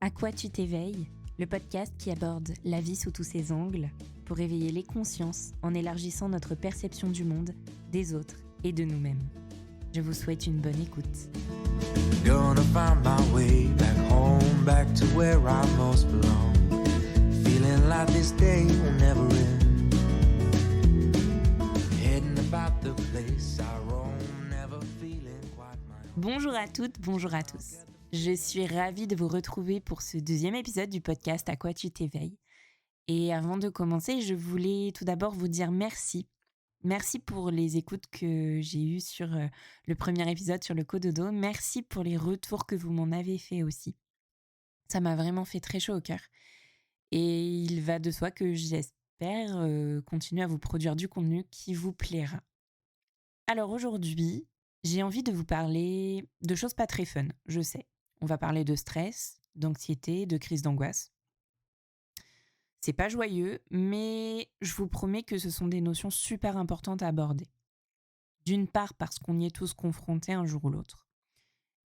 À quoi tu t'éveilles ? Le podcast qui aborde la vie sous tous ses angles pour éveiller les consciences en élargissant notre perception du monde, des autres et de nous-mêmes. Je vous souhaite une bonne écoute. Gonna find my way back home, back to where I most belong. Feeling like this day will never end. Heading about the place I roam, never feeling quite my own. Bonjour à toutes, bonjour à tous. Je suis ravie de vous retrouver pour ce deuxième épisode du podcast À quoi tu t'éveilles. Et avant de commencer, je voulais tout d'abord vous dire merci. Merci pour les écoutes que j'ai eues sur le premier épisode sur le cododo. Merci pour les retours que vous m'en avez fait aussi. Ça m'a vraiment fait très chaud au cœur. Et il va de soi que j'espère continuer à vous produire du contenu qui vous plaira. Alors aujourd'hui, j'ai envie de vous parler de choses pas très fun, je sais. On va parler de stress, d'anxiété, de crise d'angoisse. C'est pas joyeux, mais je vous promets que ce sont des notions super importantes à aborder. D'une part parce qu'on y est tous confrontés un jour ou l'autre.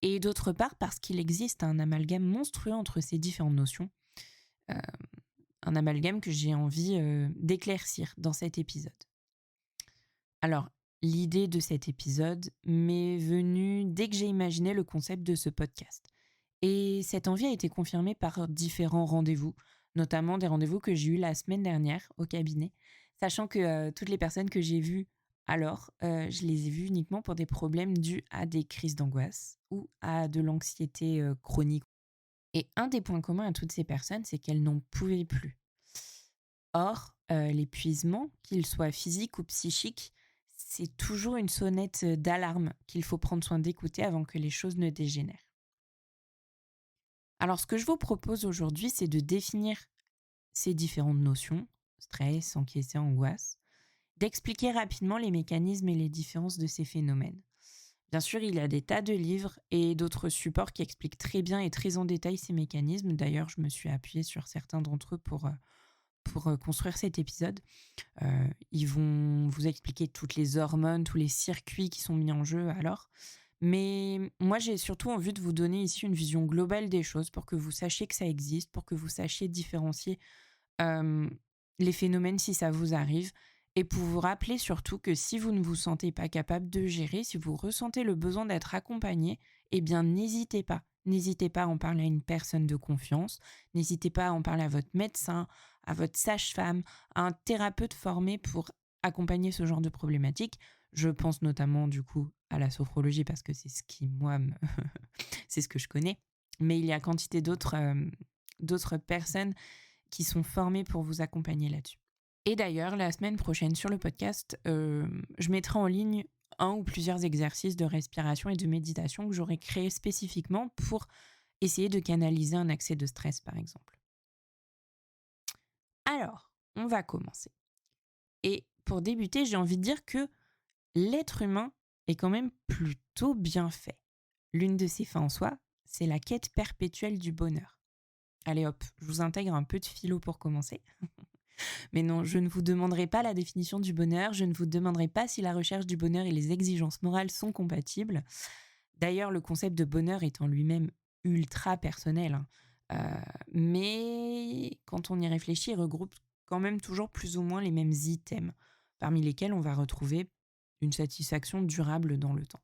Et d'autre part parce qu'il existe un amalgame monstrueux entre ces différentes notions. Euh, un amalgame que j'ai envie d'éclaircir dans cet épisode. Alors, l'idée de cet épisode m'est venue dès que j'ai imaginé le concept de ce podcast. Et cette envie a été confirmée par différents rendez-vous, notamment des rendez-vous que j'ai eus la semaine dernière au cabinet, sachant que toutes les personnes que j'ai vues alors, je les ai vues uniquement pour des problèmes dus à des crises d'angoisse ou à de l'anxiété chronique. Et un des points communs à toutes ces personnes, c'est qu'elles n'en pouvaient plus. Or, l'épuisement, qu'il soit physique ou psychique, c'est toujours une sonnette d'alarme qu'il faut prendre soin d'écouter avant que les choses ne dégénèrent. Alors, ce que je vous propose aujourd'hui, c'est de définir ces différentes notions, stress, anxiété, angoisse, d'expliquer rapidement les mécanismes et les différences de ces phénomènes. Bien sûr, il y a des tas de livres et d'autres supports qui expliquent très bien et très en détail ces mécanismes. D'ailleurs, je me suis appuyée sur certains d'entre eux pour construire cet épisode. Ils vont vous expliquer toutes les hormones, tous les circuits qui sont mis en jeu alors. Mais moi, j'ai surtout envie de vous donner ici une vision globale des choses pour que vous sachiez que ça existe, pour que vous sachiez différencier euh, les phénomènes si ça vous arrive, et pour vous rappeler surtout que si vous ne vous sentez pas capable de gérer, si vous ressentez le besoin d'être accompagné, eh bien n'hésitez pas. N'hésitez pas à en parler à une personne de confiance, n'hésitez pas à en parler à votre médecin, à votre sage-femme, à un thérapeute formé pour accompagner ce genre de problématiques. Je pense notamment du coup à la sophrologie parce que c'est ce qui, moi, c'est ce que je connais. Mais il y a quantité d'autres personnes qui sont formées pour vous accompagner là-dessus. Et d'ailleurs, la semaine prochaine sur le podcast, je mettrai en ligne un ou plusieurs exercices de respiration et de méditation que j'aurai créés spécifiquement pour essayer de canaliser un accès de stress, par exemple. Alors, on va commencer. Et pour débuter, j'ai envie de dire que l'être humain est quand même plutôt bien fait. L'une de ses fins en soi, c'est la quête perpétuelle du bonheur. Allez hop, je vous intègre un peu de philo pour commencer. Mais non, je ne vous demanderai pas la définition du bonheur, je ne vous demanderai pas si la recherche du bonheur et les exigences morales sont compatibles. D'ailleurs, le concept de bonheur est en lui-même ultra personnel. Mais quand on y réfléchit, il regroupe quand même toujours plus ou moins les mêmes items, parmi lesquels on va retrouver une satisfaction durable dans le temps.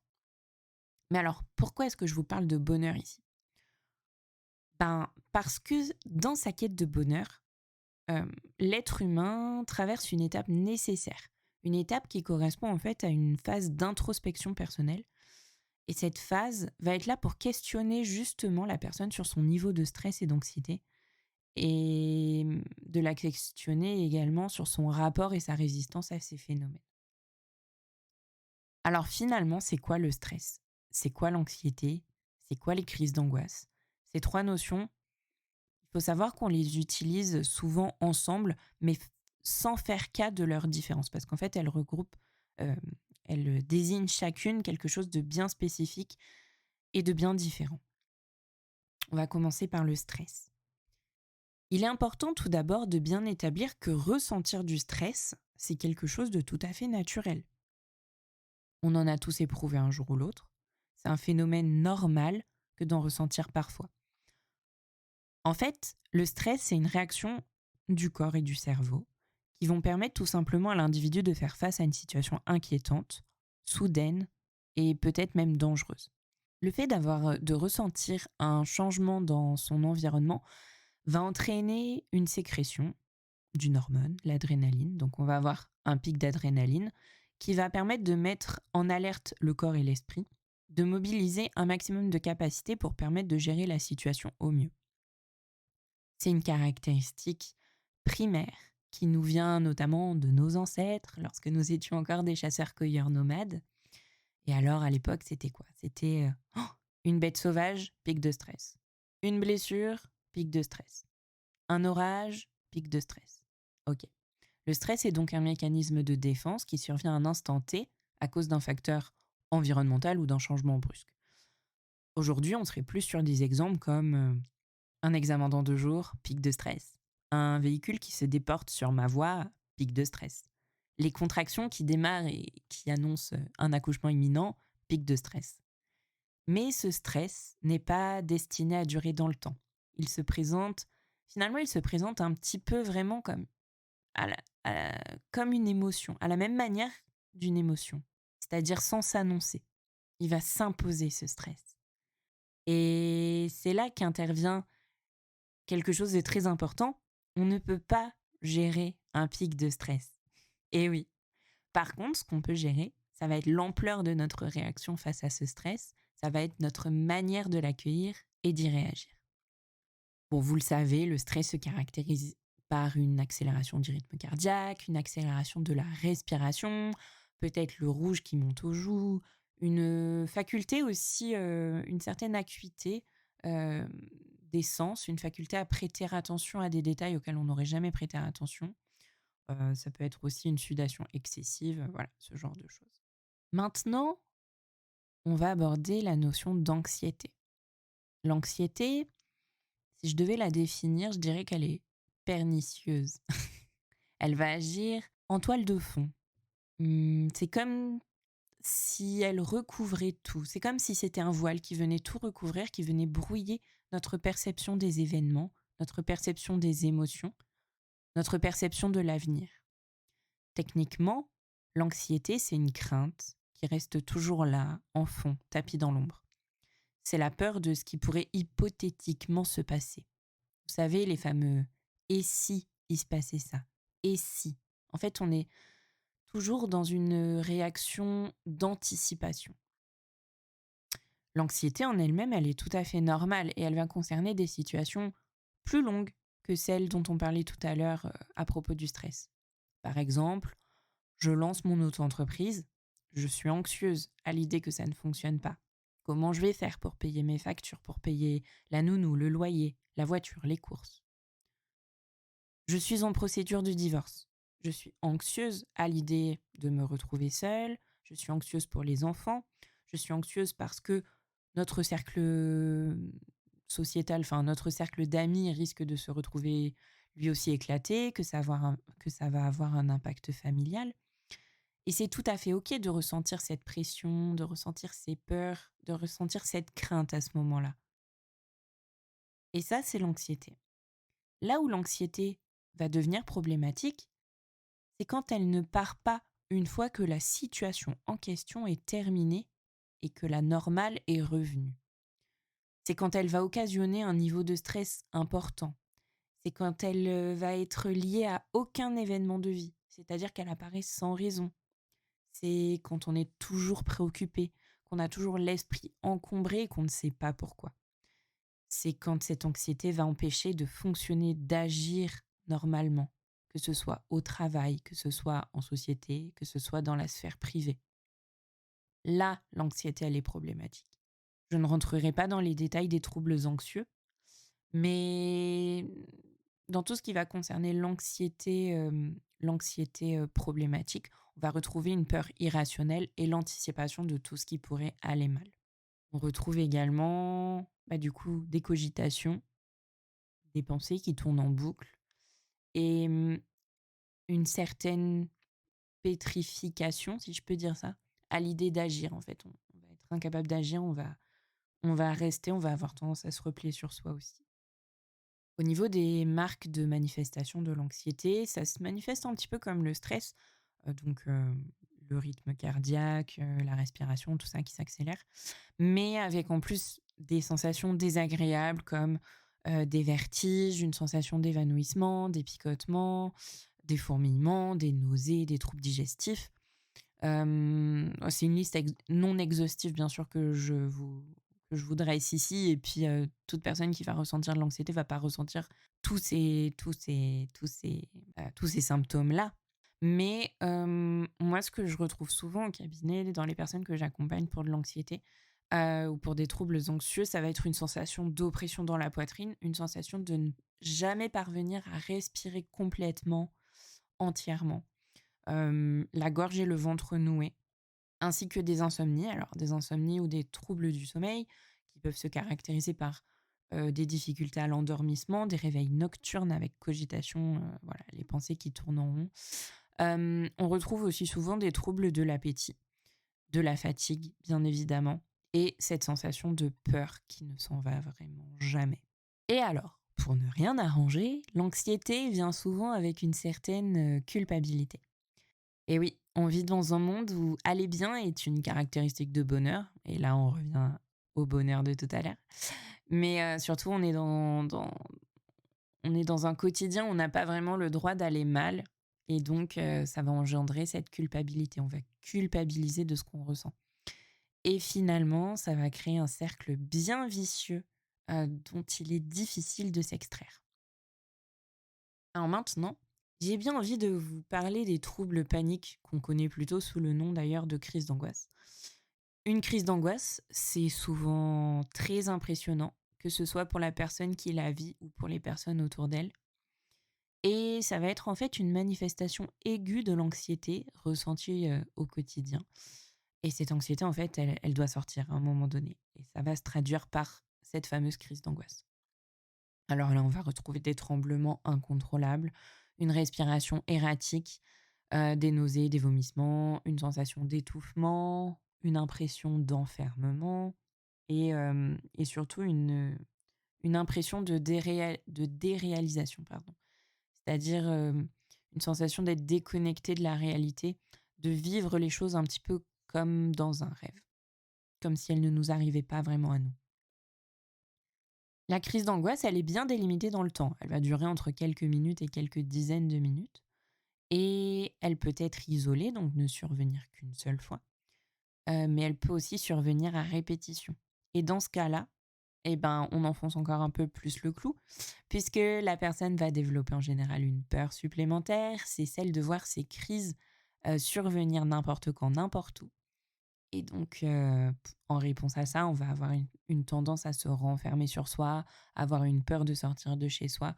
Mais alors, pourquoi est-ce que je vous parle de bonheur ici ? Parce que dans sa quête de bonheur, l'être humain traverse une étape nécessaire, une étape qui correspond en fait à une phase d'introspection personnelle. Et cette phase va être là pour questionner justement la personne sur son niveau de stress et d'anxiété et de la questionner également sur son rapport et sa résistance à ces phénomènes. Alors finalement, c'est quoi le stress ? C'est quoi l'anxiété ? C'est quoi les crises d'angoisse ? Ces trois notions, il faut savoir qu'on les utilise souvent ensemble, mais sans faire cas de leurs différences, parce qu'en fait, euh, elles désignent chacune quelque chose de bien spécifique et de bien différent. On va commencer par le stress. Il est important tout d'abord de bien établir que ressentir du stress, c'est quelque chose de tout à fait naturel. On en a tous éprouvé un jour ou l'autre. C'est un phénomène normal que d'en ressentir parfois. En fait, le stress, c'est une réaction du corps et du cerveau qui vont permettre tout simplement à l'individu de faire face à une situation inquiétante, soudaine et peut-être même dangereuse. Le fait de ressentir un changement dans son environnement va entraîner une sécrétion d'une hormone, l'adrénaline. Donc on va avoir un pic d'adrénaline qui va permettre de mettre en alerte le corps et l'esprit, de mobiliser un maximum de capacité pour permettre de gérer la situation au mieux. C'est une caractéristique primaire qui nous vient notamment de nos ancêtres lorsque nous étions encore des chasseurs-cueilleurs nomades. Et alors à l'époque, c'était quoi? C'était une bête sauvage, pic de stress. Une blessure, pic de stress. Un orage, pic de stress. Ok. Le stress est donc un mécanisme de défense qui survient à un instant T à cause d'un facteur environnemental ou d'un changement brusque. Aujourd'hui, on serait plus sur des exemples comme un examen dans 2 jours, pic de stress. Un véhicule qui se déporte sur ma voie, pic de stress. Les contractions qui démarrent et qui annoncent un accouchement imminent, pic de stress. Mais ce stress n'est pas destiné à durer dans le temps. Finalement, il se présente un petit peu vraiment à la- comme une émotion, à la même manière d'une émotion, c'est-à-dire sans s'annoncer. Il va s'imposer ce stress. Et c'est là qu'intervient quelque chose de très important. On ne peut pas gérer un pic de stress. Et oui. Par contre, ce qu'on peut gérer, ça va être l'ampleur de notre réaction face à ce stress, ça va être notre manière de l'accueillir et d'y réagir. Bon, vous le savez, le stress se caractérise par une accélération du rythme cardiaque, une accélération de la respiration, peut-être le rouge qui monte aux joues, une faculté aussi, une certaine acuité euh, des sens, une faculté à prêter attention à des détails auxquels on n'aurait jamais prêté attention. Ça peut être aussi une sudation excessive, voilà, ce genre de choses. Maintenant, on va aborder la notion d'anxiété. L'anxiété, si je devais la définir, je dirais qu'elle est pernicieuse. Elle va agir en toile de fond. C'est comme si elle recouvrait tout. C'est comme si c'était un voile qui venait tout recouvrir, qui venait brouiller notre perception des événements, notre perception des émotions, notre perception de l'avenir. Techniquement, l'anxiété, c'est une crainte qui reste toujours là, en fond, tapis dans l'ombre. C'est la peur de ce qui pourrait hypothétiquement se passer. Vous savez, les fameux «et si il se passait ça? Et si?» En fait, on est toujours dans une réaction d'anticipation. L'anxiété en elle-même, elle est tout à fait normale et elle va concerner des situations plus longues que celles dont on parlait tout à l'heure à propos du stress. Par exemple, je lance mon auto-entreprise, je suis anxieuse à l'idée que ça ne fonctionne pas. Comment je vais faire pour payer mes factures, pour payer la nounou, le loyer, la voiture, les courses? Je suis en procédure de divorce. Je suis anxieuse à l'idée de me retrouver seule, je suis anxieuse pour les enfants, je suis anxieuse parce que notre cercle sociétal, enfin notre cercle d'amis risque de se retrouver lui aussi éclaté, que ça va avoir un impact familial. Et c'est tout à fait OK de ressentir cette pression, de ressentir ces peurs, de ressentir cette crainte à ce moment-là. Et ça, c'est l'anxiété. Là où l'anxiété va devenir problématique, c'est quand elle ne part pas une fois que la situation en question est terminée et que la normale est revenue. C'est quand elle va occasionner un niveau de stress important. C'est quand elle va être liée à aucun événement de vie, c'est-à-dire qu'elle apparaît sans raison. C'est quand on est toujours préoccupé, qu'on a toujours l'esprit encombré et qu'on ne sait pas pourquoi. C'est quand cette anxiété va empêcher de fonctionner, d'agir normalement, que ce soit au travail, que ce soit en société, que ce soit dans la sphère privée. Là, l'anxiété, elle est problématique. Je ne rentrerai pas dans les détails des troubles anxieux, mais dans tout ce qui va concerner l'anxiété problématique, on va retrouver une peur irrationnelle et l'anticipation de tout ce qui pourrait aller mal. On retrouve également, du coup, des cogitations, des pensées qui tournent en boucle et une certaine pétrification, si je peux dire ça, à l'idée d'agir en fait. On va être incapable d'agir, on va rester, on va avoir tendance à se replier sur soi aussi. Au niveau des marques de manifestation de l'anxiété, ça se manifeste un petit peu comme le stress, le rythme cardiaque, la respiration, tout ça qui s'accélère, mais avec en plus des sensations désagréables comme, des vertiges, une sensation d'évanouissement, des picotements, des fourmillements, des nausées, des troubles digestifs. C'est une liste non exhaustive bien sûr que je vous dresse ici et puis, toute personne qui va ressentir de l'anxiété va pas ressentir tous ces symptômes-là. Mais, moi ce que je retrouve souvent au cabinet, dans les personnes que j'accompagne pour de l'anxiété, ou pour des troubles anxieux, ça va être une sensation d'oppression dans la poitrine, une sensation de ne jamais parvenir à respirer complètement, entièrement. La gorge et le ventre noués, ainsi que des insomnies. Alors des insomnies ou des troubles du sommeil qui peuvent se caractériser par, des difficultés à l'endormissement, des réveils nocturnes avec cogitation, voilà, les pensées qui tournent en rond. On retrouve aussi souvent des troubles de l'appétit, de la fatigue, bien évidemment, et cette sensation de peur qui ne s'en va vraiment jamais. Et alors, pour ne rien arranger, l'anxiété vient souvent avec une certaine, culpabilité. Et oui, on vit dans un monde où aller bien est une caractéristique de bonheur, et là on revient au bonheur de tout à l'heure. Mais surtout on est dans un quotidien où on n'a pas vraiment le droit d'aller mal, et donc ça va engendrer cette culpabilité. On va culpabiliser de ce qu'on ressent. Et finalement, ça va créer un cercle bien vicieux, dont il est difficile de s'extraire. Alors maintenant, j'ai bien envie de vous parler des troubles paniques, qu'on connaît plutôt sous le nom d'ailleurs de crise d'angoisse. Une crise d'angoisse, c'est souvent très impressionnant, que ce soit pour la personne qui la vit ou pour les personnes autour d'elle. Et ça va être en fait une manifestation aiguë de l'anxiété ressentie au quotidien. Et cette anxiété, en fait, elle doit sortir à un moment donné. Et ça va se traduire par cette fameuse crise d'angoisse. Alors là, on va retrouver des tremblements incontrôlables, une respiration erratique, des nausées, des vomissements, une sensation d'étouffement, une impression d'enfermement et surtout une impression de déréalisation, pardon. C'est-à-dire, une sensation d'être déconnecté de la réalité, de vivre les choses un petit peu comme dans un rêve, comme si elles ne nous arrivaient pas vraiment à nous. La crise d'angoisse, elle est bien délimitée dans le temps. Elle va durer entre quelques minutes et quelques dizaines de minutes. Et elle peut être isolée, donc ne survenir qu'une seule fois. Mais elle peut aussi survenir à répétition. Et dans ce cas-là, eh ben, on enfonce encore un peu plus le clou, puisque la personne va développer en général une peur supplémentaire. C'est celle de voir ces crises survenir n'importe quand, n'importe où. Et donc, en réponse à ça, on va avoir une tendance à se renfermer sur soi, avoir une peur de sortir de chez soi,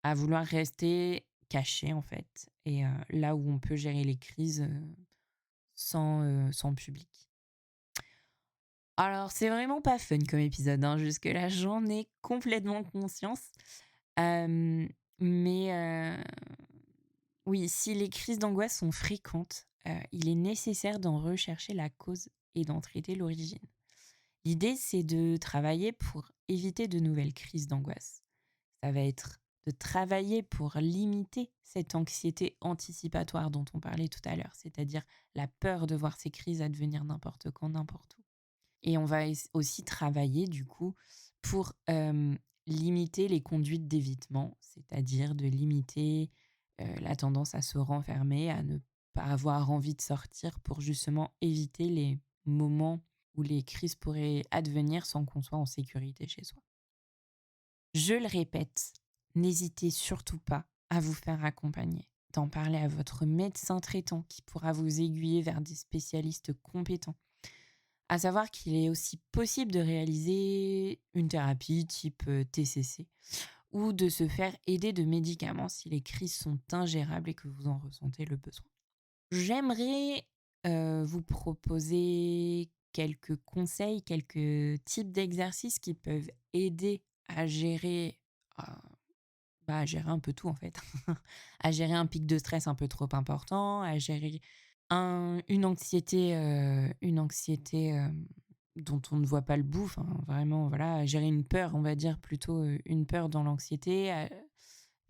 à vouloir rester caché, en fait, et là où on peut gérer les crises, sans public. Alors, c'est vraiment pas fun comme épisode, hein, jusque-là, j'en ai complètement conscience. Hem, mais oui, si les crises d'angoisse sont fréquentes, il est nécessaire d'en rechercher la cause et d'en traiter l'origine. L'idée, c'est de travailler pour éviter de nouvelles crises d'angoisse. Ça va être de travailler pour limiter cette anxiété anticipatoire dont on parlait tout à l'heure, c'est-à-dire la peur de voir ces crises advenir n'importe quand, n'importe où. Et on va aussi travailler du coup pour limiter les conduites d'évitement, c'est-à-dire de limiter la tendance à se renfermer, à ne pas avoir envie de sortir pour justement éviter les moments où les crises pourraient advenir sans qu'on soit en sécurité chez soi. Je le répète, n'hésitez surtout pas à vous faire accompagner, d'en parler à votre médecin traitant qui pourra vous aiguiller vers des spécialistes compétents. À savoir qu'il est aussi possible de réaliser une thérapie type TCC ou de se faire aider de médicaments si les crises sont ingérables et que vous en ressentez le besoin. J'aimerais vous proposer quelques conseils, quelques types d'exercices qui peuvent aider à gérer, euh, à gérer un peu tout en fait, à gérer un pic de stress un peu trop important, à gérer une anxiété, dont on ne voit pas le bout. Enfin, vraiment, voilà, gérer une peur, on va dire plutôt une peur dans l'anxiété.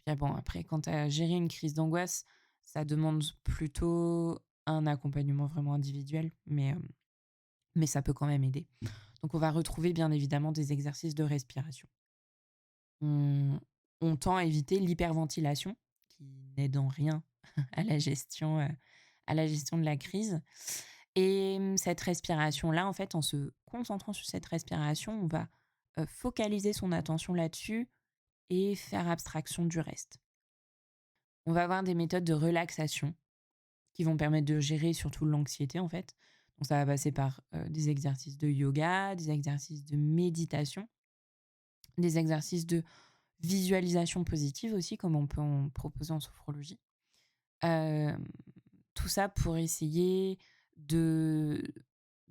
Puis bon, après, quand tu as géré une crise d'angoisse, ça demande plutôt un accompagnement vraiment individuel, mais ça peut quand même aider. Donc, on va retrouver bien évidemment des exercices de respiration. On, on tend à éviter l'hyperventilation, qui n'aide en rien à à la gestion de la crise. Et cette respiration-là, en fait, en se concentrant sur cette respiration, on va focaliser son attention là-dessus et faire abstraction du reste. On va avoir des méthodes de relaxation qui vont permettre de gérer surtout l'anxiété, en fait. Donc, ça va passer par des exercices de yoga, des exercices de méditation, des exercices de visualisation positive aussi, comme on peut en proposer en sophrologie. Euh, Tout ça pour essayer de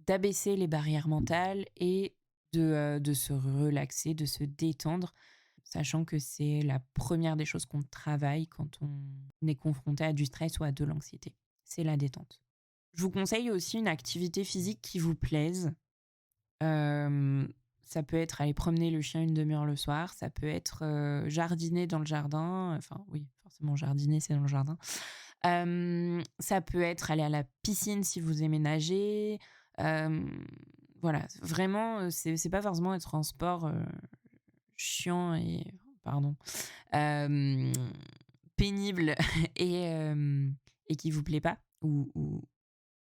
d'abaisser les barrières mentales et de se relaxer, de se détendre, sachant que c'est la première des choses qu'on travaille quand on est confronté à du stress ou à de l'anxiété. C'est la détente. Je vous conseille aussi une activité physique qui vous plaise. Ça peut être aller promener le chien une demi-heure le soir, ça peut être jardiner dans le jardin, enfin oui, forcément jardiner c'est dans le jardin. Ça peut être aller à la piscine si vous aimez nager. Voilà, vraiment, c'est pas forcément être un sport chiant et pardon, hem, pénible et qui vous plaît pas ou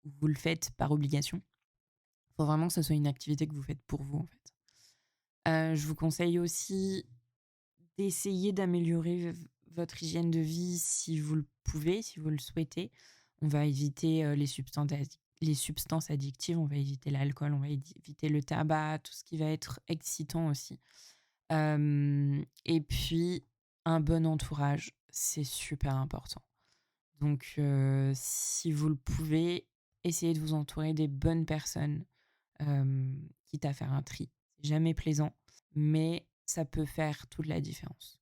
vous le faites par obligation. Faut vraiment que ce soit une activité que vous faites pour vous, en fait. Je vous conseille aussi d'essayer d'améliorer votre hygiène de vie si vous le pouvez, si vous le souhaitez. On va éviter les substances addictives, on va éviter l'alcool, on va éviter le tabac, tout ce qui va être excitant aussi. Et puis, un bon entourage, c'est super important. Donc, si vous le pouvez, essayez de vous entourer des bonnes personnes, quitte à faire un tri. C'est jamais plaisant, mais ça peut faire toute la différence.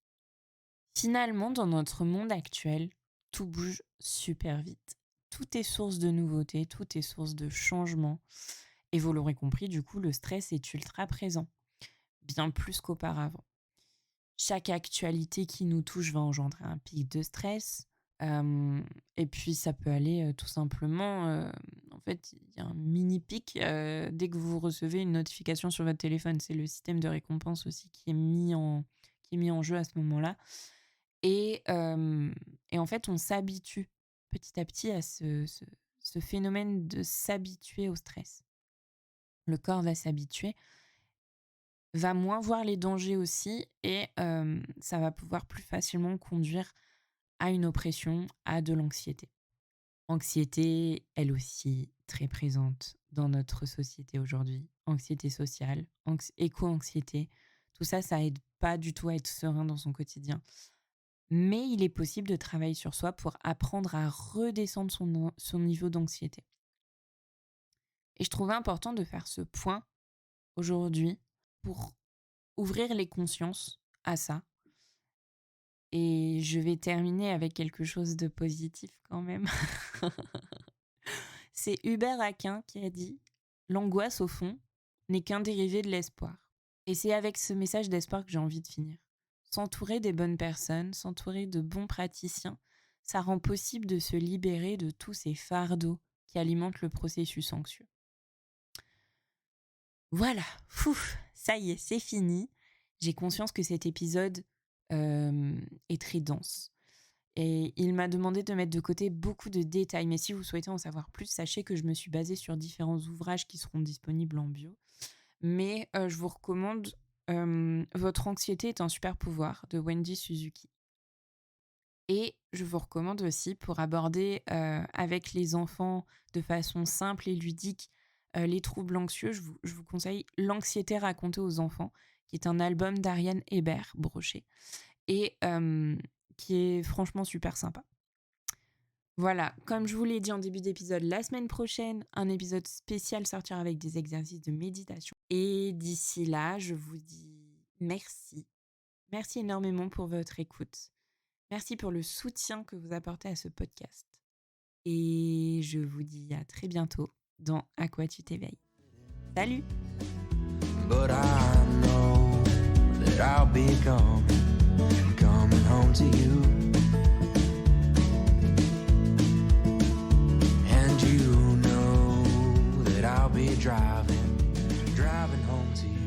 Finalement, dans notre monde actuel, tout bouge super vite. Tout est source de nouveautés, tout est source de changements. Et vous l'aurez compris, du coup, le stress est ultra présent, bien plus qu'auparavant. Chaque actualité qui nous touche va engendrer un pic de stress. Et puis, ça peut aller tout simplement... en fait, il y a un mini pic dès que vous recevez une notification sur votre téléphone. C'est le système de récompense aussi qui est mis en jeu à ce moment-là. Et en fait, on s'habitue petit à petit à ce phénomène de s'habituer au stress. Le corps va s'habituer, va moins voir les dangers aussi et ça va pouvoir plus facilement conduire à une oppression, à de l'anxiété. Anxiété, elle aussi, très présente dans notre société aujourd'hui. Anxiété sociale, éco-anxiété, tout ça, ça aide pas du tout à être serein dans son quotidien. Mais il est possible de travailler sur soi pour apprendre à redescendre son niveau d'anxiété. Et je trouvais important de faire ce point aujourd'hui pour ouvrir les consciences à ça. Et je vais terminer avec quelque chose de positif quand même. C'est Hubert Aquin qui a dit « L'angoisse, au fond, n'est qu'un dérivé de l'espoir. » Et c'est avec ce message d'espoir que j'ai envie de finir. S'entourer des bonnes personnes, s'entourer de bons praticiens, ça rend possible de se libérer de tous ces fardeaux qui alimentent le processus anxieux. Voilà, ça y est, c'est fini. J'ai conscience que cet épisode est très dense. Et il m'a demandé de mettre de côté beaucoup de détails. Mais si vous souhaitez en savoir plus, sachez que je me suis basée sur différents ouvrages qui seront disponibles en bio. Mais je vous recommande Votre anxiété est un super pouvoir de Wendy Suzuki. Et je vous recommande aussi pour aborder avec les enfants de façon simple et ludique les troubles anxieux, je vous conseille L'anxiété racontée aux enfants, qui est un album d'Ariane Hébert-Brochet et qui est franchement super sympa. Voilà, comme je vous l'ai dit en début d'épisode, la semaine prochaine, un épisode spécial sortira avec des exercices de méditation. Et d'ici là, je vous dis merci. Merci énormément pour votre écoute. Merci pour le soutien que vous apportez à ce podcast. Et je vous dis à très bientôt dans À quoi tu t'éveilles. Salut! But I know that I'll be coming home to you. And you know that I'll be driving home to you.